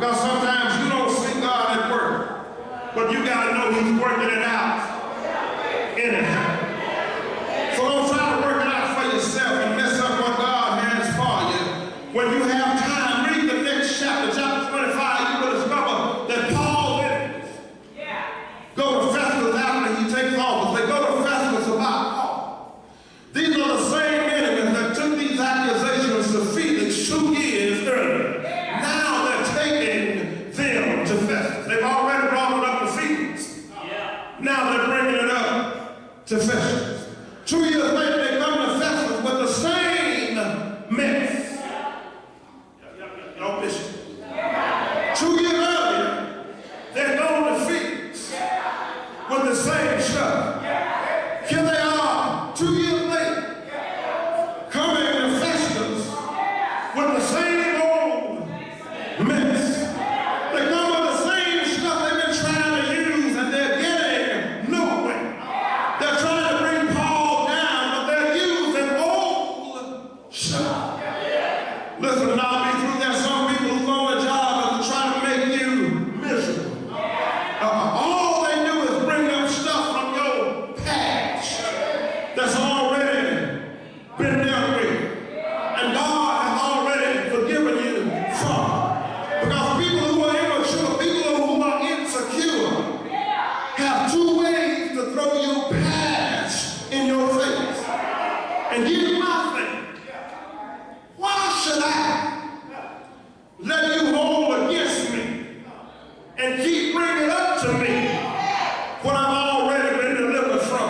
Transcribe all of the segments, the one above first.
Because sometimes you don't see God at work, but you got to know he's working it out anyhow. So don't try to work it out for yourself and mess up what God has for you. When you have time, read the next chapter, chapter 25, you will discover that Paul didn't go to festivals after he takes office. They go to festivals about Paul. These are the same enemies that took these accusations to Felix 2 years earlier. Now they're taking them to festivals. They've already brought it up to Felix. Now they're bringing it up to festivals. 2 years later, they come to festivals with the same mess. Y'all listen. 2 years earlier, they're going to Felix with the same stuff. Here they are, 2 years later, coming to festivals with the same old mess. They come with the same stuff they've been trying to use, and they're getting nowhere. They're trying to bring Paul down, but they're using old stuff. Listen, and I'll be through there. Some people whose only job is to try to make you miserable. All they do is bring up stuff from your past that's already been dealt with. And God has already forgiven you from. Because people who are immature, people who are insecure, have 2 ways to throw your past in your face. And here's my thing. Why should I let you hold against me and keep bringing up to me what I've already been delivered from?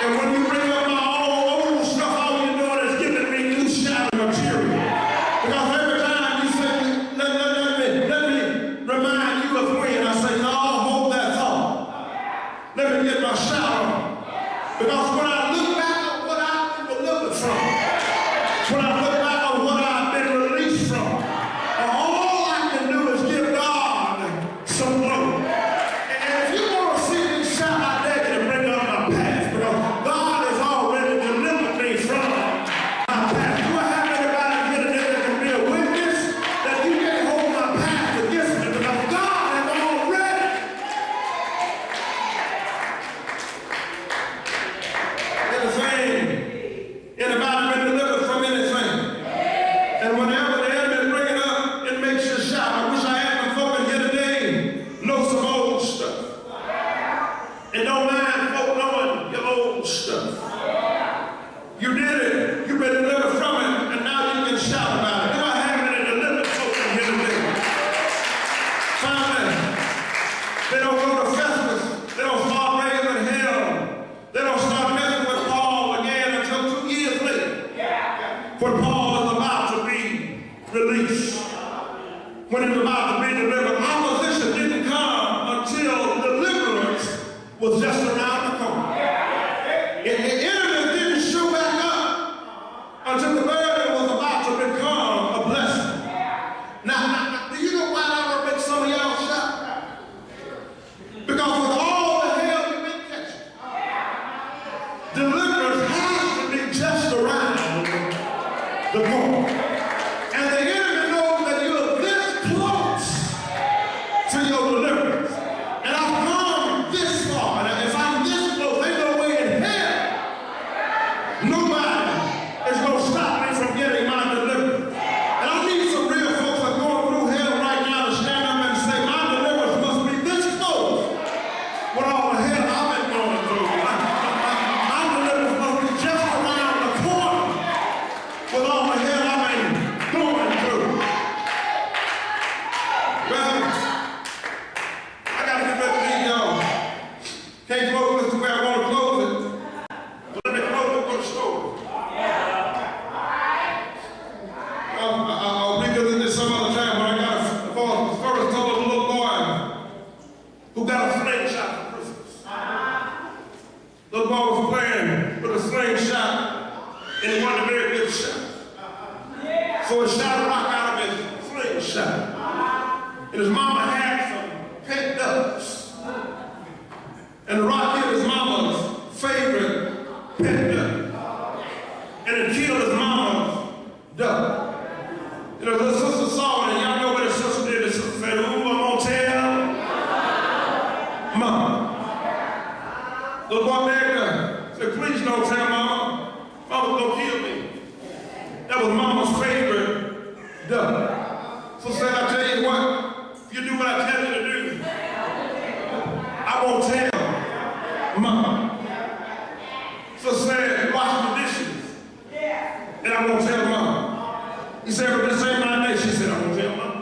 And when you bring up my old stuff, all you're doing is giving me new shadow material. Because every time you say, let me remind you of when, I say, no, hold that thought. Let me get my shadow. Because when I look back at what I've been delivered from, when I look back on what I've been released from, all I can do is give God some glory. And if you want to see me shout, I dare you to bring up my past, because God has already delivered me from my past. Do I have anybody here today that can be a witness that you can't hold my past against me, because God has already. Anything, anybody been delivered from anything? And whenever the enemy bring it up, it makes you shout. I wish I had some folk in here today know some old stuff. And don't mind folk knowing your old stuff. You did it. You've been delivered from it, and now you can shout about it. Do I have any delivered folk in here today? Finally, they don't go to festivals. They don't start raising hell. They don't start messing with Paul again until 2 years later, when Paul is about to be released. When he's about to be delivered, opposition didn't come until deliverance was just around the corner. And the enemy didn't show back up until the burden was about to become a blessing. Now, do you know why that will make some of y'all shout? Because with all the hell you've been catching, deliverance has to be just around the corner. And the enemy knows that you're this close to your deliverance. And I've come this far. And if I'm this close, ain't no way in hell nobody is going to stop me from getting my deliverance. And I need some real folks that are going through hell right now to stand up and say, my deliverance must be this close with all the hell I've been going through. My deliverance must be just around the corner with all the hell I've been going through. Well, I got to get ready to leave y'all. Can't close this the way I want to close it. But let me close it with a story. I'll revisit this some other time, but I got a story told of a little boy who got a slingshot for Christmas. Little boy was playing with a slingshot, and he wasn't a very good shot. So he shot a rock out of his slingshot. And his mama had some pet ducks. And the rock hit his mama's favorite pet duck. And it killed his mama's duck. You know, the sister saw it, and y'all know what his sister did. His sister don't tell Mama. Mama's gonna kill me. That was Mama's favorite duck. So said, I tell you what, if you do what I tell you to do, I won't tell Mama. So said, wash the dishes. And I won't tell Mama. He said, but this ain't my day. She said, I won't tell Mama.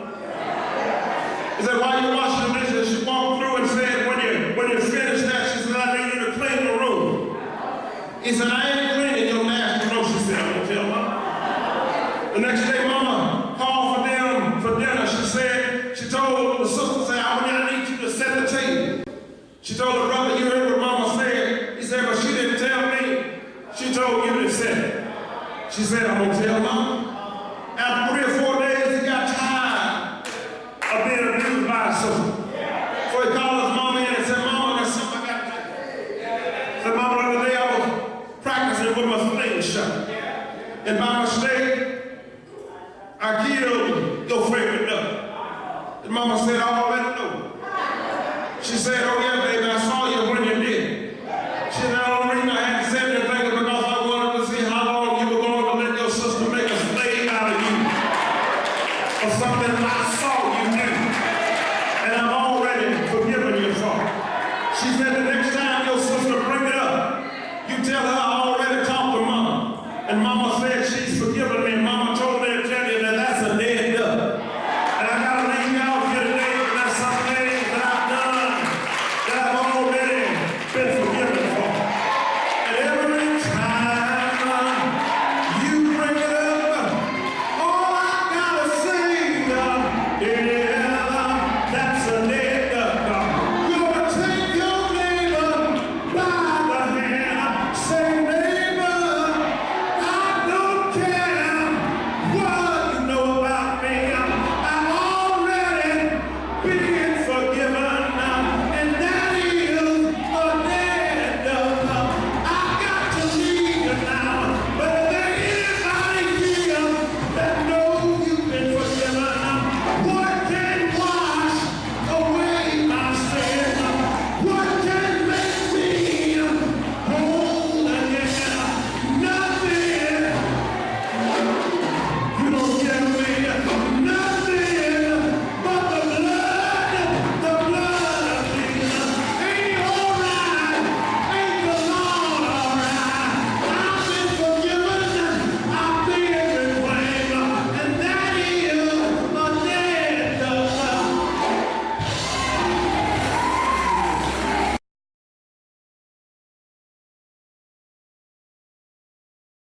He said, why you washing the dishes? She walked through and said, when you finish that, she said, I need you to clean the room. He said, I ain't cleaning your nasty room. She said, I won't tell Mama. The next day, Mama called for them for dinner. She told the sister, said, I need you to set the table. She told her brother, you heard what Mama said. He said, but she didn't tell me. She told you to set it. She said, I'm going to tell Mama. After 3 or 4 days, he got tired of being abused by his sister. So he called his Mama in and said, Mama, there's something I got to tell you. He said, Mama, the other day I was practicing with my slingshot. And by mistake, I killed your favorite duck. And Mama said, I already know. She said, oh yeah, baby, I saw you when you did. She said, the only reason I had to say anything is because I wanted to see how long you were going to let your sister make a slave out of you. Or something I saw you do. And I'm already forgiven you for it. She said, the next time your sister bring it up, you tell her